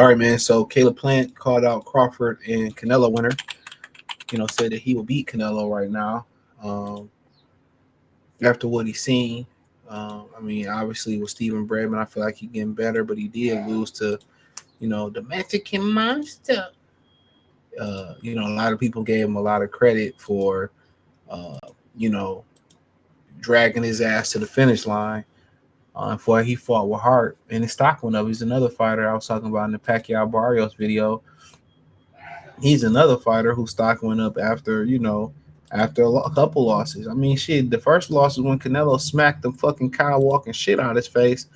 All right, man. So Caleb Plant called out Crawford and Canelo winner. Said that he will beat Canelo right now. After what he's seen. Obviously with Stephen Bradman, I feel like he's getting better, but he did lose to, the Mexican monster. A lot of people gave him a lot of credit for, uh, you know, dragging his ass to the finish line. For he fought with heart, and his stock went up. He's another fighter I was talking about in the Pacquiao Barrios video. He's another fighter whose stock went up after a couple losses. Shit, the first loss was when Canelo smacked the fucking Kyle walking shit out of his face.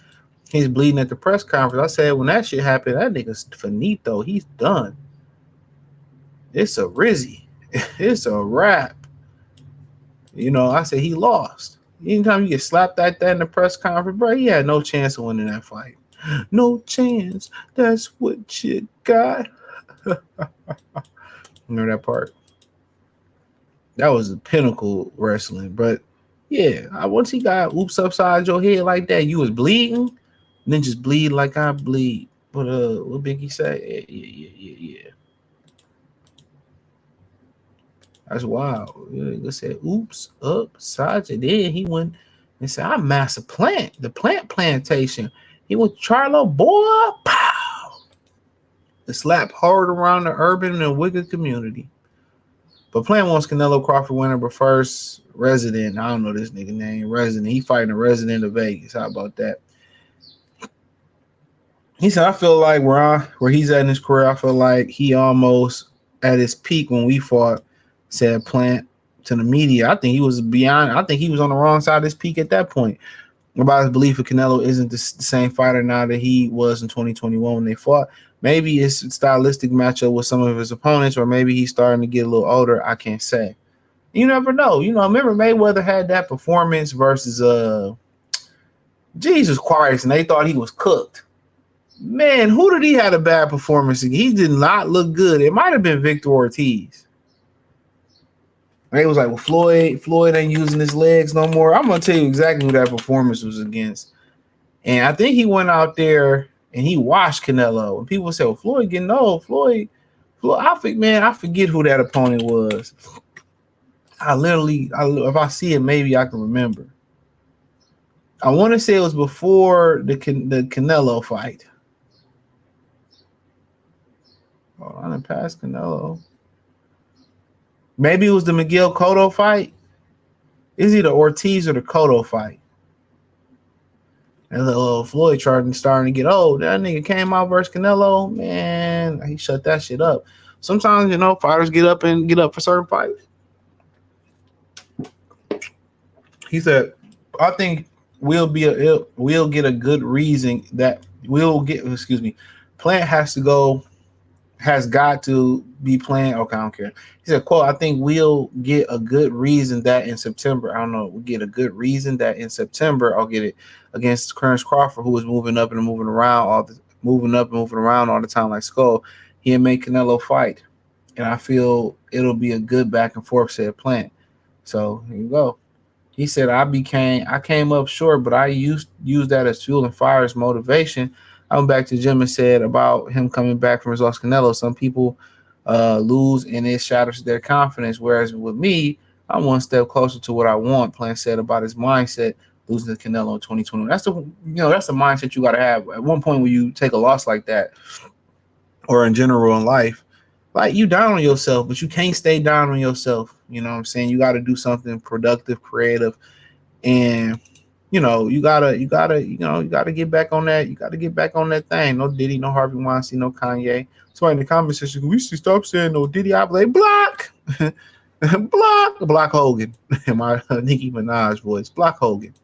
He's bleeding at the press conference. I said, when that shit happened, that nigga's finito. He's done. It's a Rizzy. It's a wrap. I said he lost. Anytime you get slapped like that in the press conference, bro, he had no chance of winning that fight. No chance. That's what you got. Remember that part? That was the pinnacle wrestling. But yeah, once he got oops upside your head like that, you was bleeding, and then just bleed like I bleed. But what Biggie say? Yeah. That's wild. He said, oops, upside your head. He went and said, I master plant, the plant plantation. He went to Charlo, boy, pow. The slap hard around the urban and wicked community. But Plant wants Canelo Crawford winner, but first resident. I don't know this nigga name. Resident. He fighting a resident of Vegas. How about that? He said, I feel like where he's at in his career, I feel like he almost at his peak when we fought, said Plant to the media. I think he was on the wrong side of his peak at that point. About his belief that Canelo isn't the same fighter now that he was in 2021 when they fought. Maybe it's a stylistic matchup with some of his opponents, or maybe he's starting to get a little older. I can't say. You never know. Remember Mayweather had that performance versus Jesus Christ, and they thought he was cooked. Man, who did he have a bad performance? He did not look good. It might have been Victor Ortiz. They was like, well, Floyd ain't using his legs no more. I'm going to tell you exactly who that performance was against. And I think he went out there and he washed Canelo. And people say, well, Floyd getting old. Floyd, I forget who that opponent was. If I see it, maybe I can remember. I want to say it was before the Canelo fight. Oh, I didn't pass Canelo. Maybe it was the Miguel Cotto fight. Is it the Ortiz or the Cotto fight? And Floyd starting to get old. That nigga came out versus Canelo. Man, he shut that shit up. Sometimes, fighters get up for certain fights. He said, I think we'll get a good reason that Plant has got to be playing. Okay, I don't care. He said, quote, I think we'll get a good reason that in September, we'll get a good reason that in September, I'll get it against Terence Crawford, who was moving up and moving around all the time like Skull. He'll make Canelo fight. And I feel it'll be a good back and forth, said Plant. So here you go. He said, I came up short, but I used that as fuel and fire as motivation. I went back to Jim and said about him coming back from his loss Canelo. Some people lose and it shatters their confidence. Whereas with me, I'm one step closer to what I want. Plant said about his mindset losing to Canelo in 2020. That's the mindset you got to have. At one point when you take a loss like that, or in general in life, like you down on yourself, but you can't stay down on yourself. You know what I'm saying? You got to do something productive, creative, and you gotta get back on that. You gotta get back on that thing. No Diddy, no Harvey Weinstein, no Kanye. Somebody in the comment section, we should stop saying no Diddy. I play block, block Hogan. My Nicki Minaj voice, block Hogan.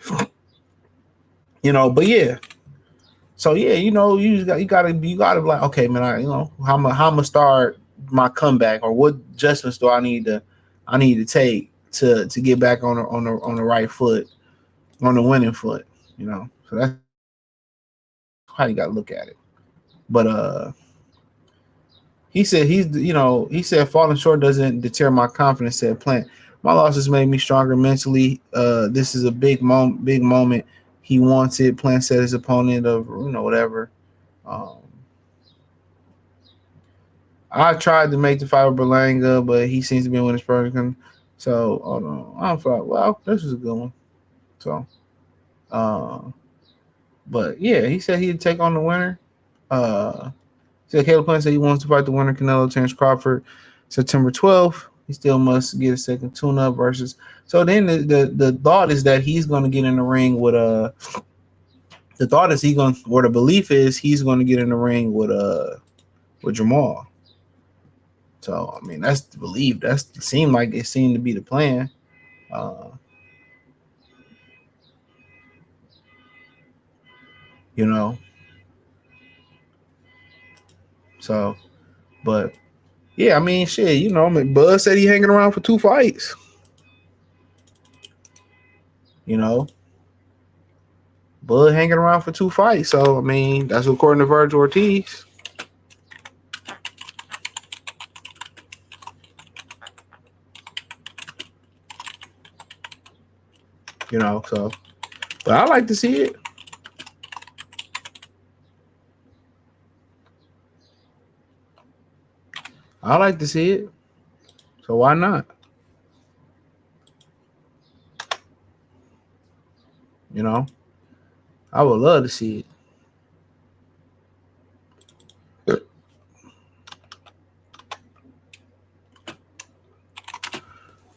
But yeah. So yeah, you gotta be like, okay, man, how I'm gonna start my comeback, or what adjustments do I need to take to get back on the right foot, on the winning foot, So that's how you gotta look at it. But he said falling short doesn't deter my confidence, said Plant. My losses made me stronger mentally. This is a big moment. He wants it. Plant said his opponent of whatever. I tried to make the fight with Berlanga, but he seems to be winning Spurs. So hold on. I don't feel like, well, this is a good one. So uh but yeah, he said he'd take on the winner. Uh said Caleb Plant said he wants to fight the winner, Canelo Terence Crawford, September 12th. He still must get a second tune-up versus. So then the thought is that he's going to get in the ring with the thought is he going, or the belief is he's going to get in the ring with Jamal. So I mean that's the belief. That's seemed like it seemed to be the plan. Uh, you know. So, but yeah, I mean, shit. You know, I mean, Bud said he hanging around for 2 fights. You know, Bud hanging around for 2 fights. So I mean, that's according to Virgil Ortiz. You know, so but I like to see it. I like to see it. So why not? You know, I would love to see it.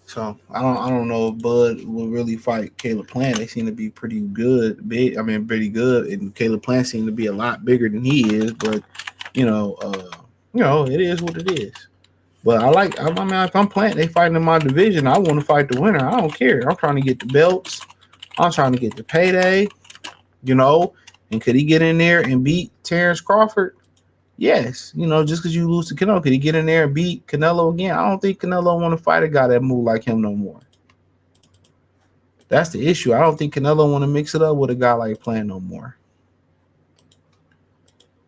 So I don't know if Bud will really fight Caleb Plant. They seem to be pretty good, big. I mean, pretty good, and Caleb Plant seems to be a lot bigger than he is. But you know, it is what it is. But I mean, if I'm Plant, they fighting in my division. I want to fight the winner. I don't care. I'm trying to get the belts. I'm trying to get the payday. You know, and could he get in there and beat Terence Crawford? Yes, just because you lose to Canelo, could he get in there and beat Canelo again? I don't think Canelo want to fight a guy that move like him no more. That's the issue. I don't think Canelo want to mix it up with a guy like Plant no more.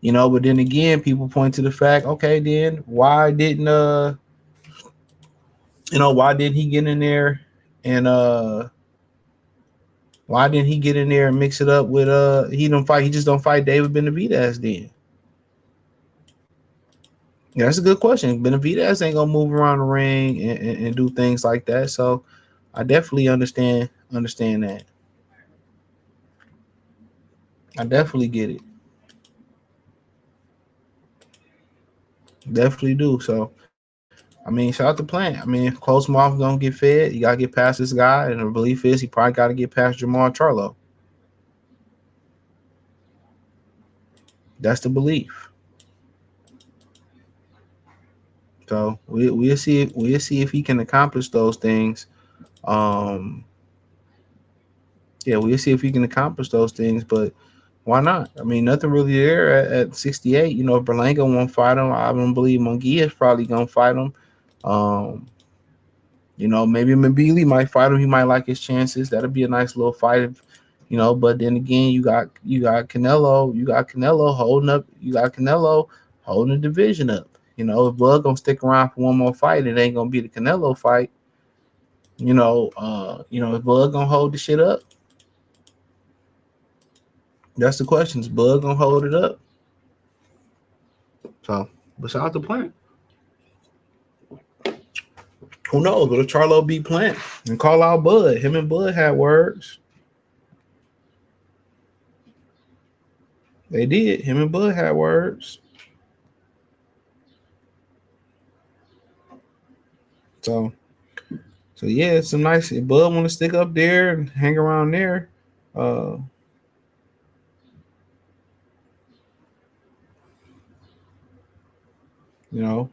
But then again, people point to the fact, okay, then why didn't he get in there and why didn't he get in there and mix it up with he just don't fight David Benavidez then? Yeah, that's a good question. Benavidez ain't gonna move around the ring and do things like that. So I definitely understand that. I definitely get it. Definitely do. So I mean, shout out to Plant. I mean, close mouth don't get fed. You gotta get past this guy, and the belief is he probably gotta get past Jamal Charlo. That's the belief. So we'll see if he can accomplish those things. Um, yeah, we'll see if he can accomplish those things. But why not? I mean, nothing really there at 68. If Berlanga won't fight him, I don't believe Munguia is probably gonna fight him. Um, maybe Mabili might fight him. He might like his chances. That'll be a nice little fight. But then again, you got Canelo. You got Canelo holding the division up. If Bud gonna stick around for one more fight, it ain't gonna be the Canelo fight. If Bud gonna hold the shit up, that's the question. Is Bud gonna hold it up? So, besides the Plant, who knows? What if Charlo beat Plant and call out Bud? Him and Bud had words. They did. Him and Bud had words. So, yeah, it's some nice. If Bud want to stick up there and hang around there, uh, you know,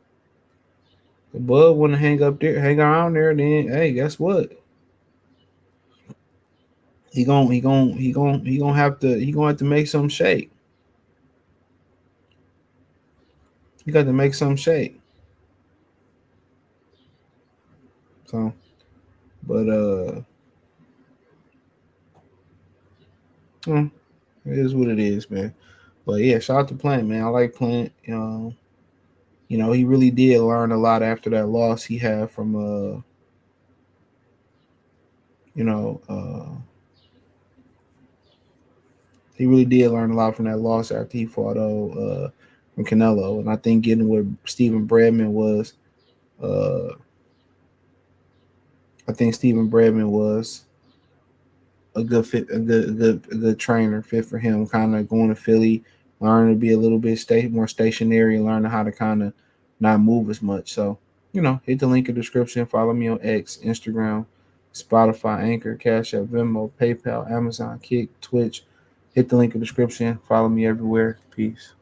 if Bud want to hang around there, then hey, guess what? He gonna have to make some shake. He got to make some shake. So, but it is what it is, man. But yeah, shout out to Plant, man. I like Plant. He really did learn a lot after that loss he had from you know, he really did learn a lot from that loss after he fought from Canelo, and I think getting with Stephen Bradman was, uh, I think Stephen Bradman was a good fit, a good trainer fit for him. Kind of going to Philly, learning to be a little bit more stationary, learning how to kind of not move as much. So hit the link in the description. Follow me on X, Instagram, Spotify, Anchor, Cash App, Venmo, PayPal, Amazon, Kick, Twitch. Hit the link in the description. Follow me everywhere. Peace.